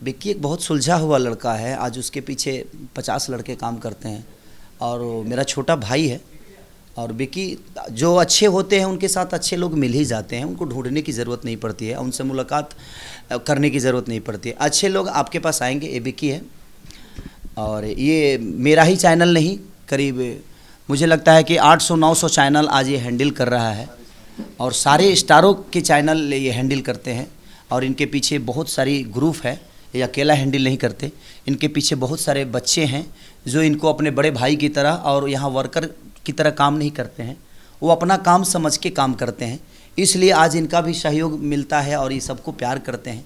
विक्की एक बहुत सुलझा हुआ लड़का है। आज उसके पीछे 50 लड़के काम करते हैं और मेरा छोटा भाई है। और विक्की जो अच्छे होते हैं उनके साथ अच्छे लोग मिल ही जाते हैं, उनको ढूंढने की ज़रूरत नहीं पड़ती है, उनसे मुलाकात करने की ज़रूरत नहीं पड़ती है। अच्छे लोग आपके पास आएंगे। ये विक्की है और ये मेरा ही चैनल नहीं, करीब मुझे लगता है कि 800-900 चैनल आज ये हैंडल कर रहा है और सारे स्टारों के चैनल ये हैंडल करते हैं। और इनके पीछे बहुत सारी ग्रुप है, ये अकेला हैंडल नहीं करते, इनके पीछे बहुत सारे बच्चे हैं जो इनको अपने बड़े भाई की तरह और यहाँ वर्कर की तरह काम नहीं करते हैं, वो अपना काम समझ के काम करते हैं। इसलिए आज इनका भी सहयोग मिलता है और ये सबको प्यार करते हैं।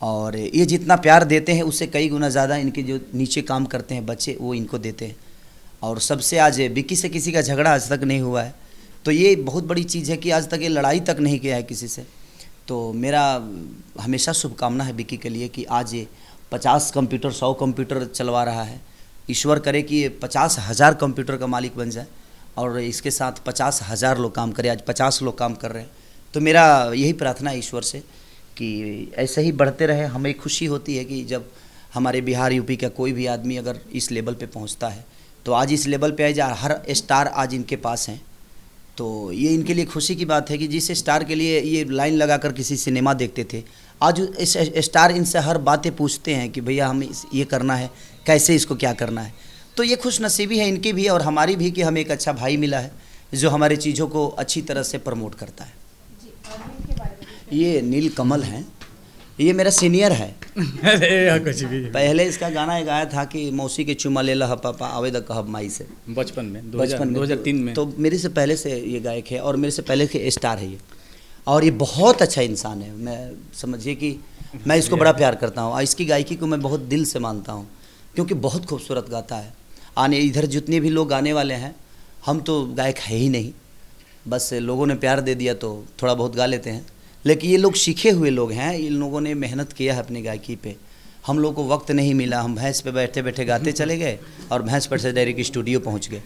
और ये जितना प्यार देते हैं उससे कई गुना ज़्यादा इनके जो नीचे काम करते हैं बच्चे वो इनको देते हैं। और सबसे आज विक्की से किसी का झगड़ा आज तक नहीं हुआ है, तो ये बहुत बड़ी चीज़ है कि आज तक ये लड़ाई तक नहीं किया है किसी से। तो मेरा हमेशा शुभकामना है विक्की के लिए कि आज ये 50 कंप्यूटर 100 कंप्यूटर चलवा रहा है। ईश्वर करे कि ये 50,000 कंप्यूटर का मालिक बन जाए और इसके साथ 50,000 लोग काम करें। आज 50 लोग काम कर रहे हैं, तो मेरा यही प्रार्थना है ईश्वर से कि ऐसे ही बढ़ते रहे। हमें खुशी होती है कि जब हमारे बिहार यूपी का कोई भी आदमी अगर इस लेवल पे पहुंचता है, तो आज इस लेवल पे आज हर स्टार आज इनके पास हैं, तो ये इनके लिए खुशी की बात है कि जिस स्टार के लिए ये लाइन लगाकर किसी सिनेमा देखते थे, आज इस स्टार इनसे हर बातें पूछते हैं कि भैया हमें ये करना है, कैसे इसको क्या करना है। तो ये खुश नसीबी है इनकी भी और हमारी भी कि हमें एक अच्छा भाई मिला है जो हमारे चीज़ों को अच्छी तरह से प्रमोट करता है। ये नील कमल हैं, ये मेरा सीनियर है। अरे कुछ भी पहले इसका गाना गाया था कि मौसी के चुमा ले ला पापा आवेदा कहब माई से, बचपन में 2003 में। तो मेरे से पहले से ये गायक है और मेरे से पहले के स्टार है ये। और ये बहुत अच्छा इंसान है, मैं समझिए कि मैं इसको बड़ा प्यार करता हूँ और इसकी गायकी को मैं बहुत दिल से मानता हूँ क्योंकि बहुत खूबसूरत गाता है। आने इधर जितने भी लोग गाने वाले हैं, हम तो गायक है ही नहीं, बस लोगों ने प्यार दे दिया तो थोड़ा बहुत गा लेते हैं। लेकिन ये लोग सीखे हुए लोग हैं, इन लोगों ने मेहनत किया है अपनी गायकी पे। हम लोग को वक्त नहीं मिला, हम भैंस पे बैठे बैठे गाते चले गए और भैंस पर से डायरेक्ट स्टूडियो पहुंच गए।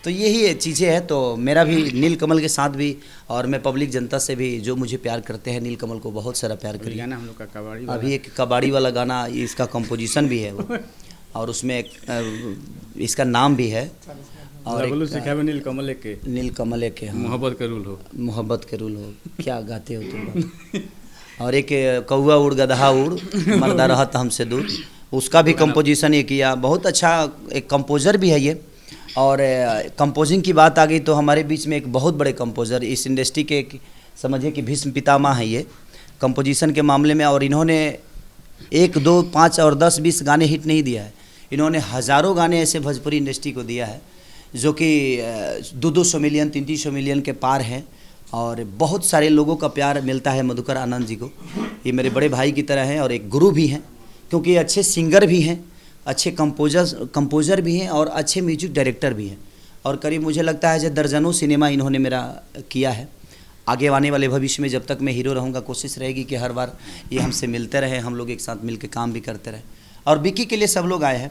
तो यही चीज़ें हैं। तो मेरा भी नील कमल के साथ भी और मैं पब्लिक जनता से भी जो मुझे प्यार करते हैं, नील कमल को बहुत सारा प्यार करिए। गाना हम लोग का कबाड़ी वाला। अभी एक कबाड़ी वाला गाना, इसका कंपोजिशन भी है वो और उसमें इसका नाम भी है। और नील कमल के मोहब्बत के रूल हो, मोहब्बत के रूल हो, क्या गाते हो तुम। और एक कौआ उड़ गदहा उड़ मर्दा रहत हमसे दूर, उसका भी कंपोजिशन ये किया। बहुत अच्छा एक कंपोजर भी है ये। और कंपोजिंग की बात आ गई तो हमारे बीच में एक बहुत बड़े कंपोजर, इस इंडस्ट्री के समझिए कि भीष्म पितामह हैं ये कंपोजिशन के मामले में। और इन्होंने 1, 2, 5 और 10, 20 गाने हिट नहीं दिया है, इन्होंने हज़ारों गाने ऐसे भोजपुरी इंडस्ट्री को दिया है जो कि 200 मिलियन 300 मिलियन के पार हैं। और बहुत सारे लोगों का प्यार मिलता है मधुकर आनंद जी को। ये मेरे बड़े भाई की तरह हैं और एक गुरु भी हैं क्योंकि ये अच्छे सिंगर भी हैं, अच्छे कंपोजर भी हैं और अच्छे म्यूजिक डायरेक्टर भी हैं। और करीब मुझे लगता है जो दर्जनों सिनेमा इन्होंने मेरा किया है। आगे आने वाले भविष्य में जब तक मैं हीरो रहूँगा, कोशिश रहेगी कि हर बार ये हमसे मिलते रहे, हम लोग एक साथ मिल के काम भी करते रहे। और विक्की के लिए सब लोग आए हैं,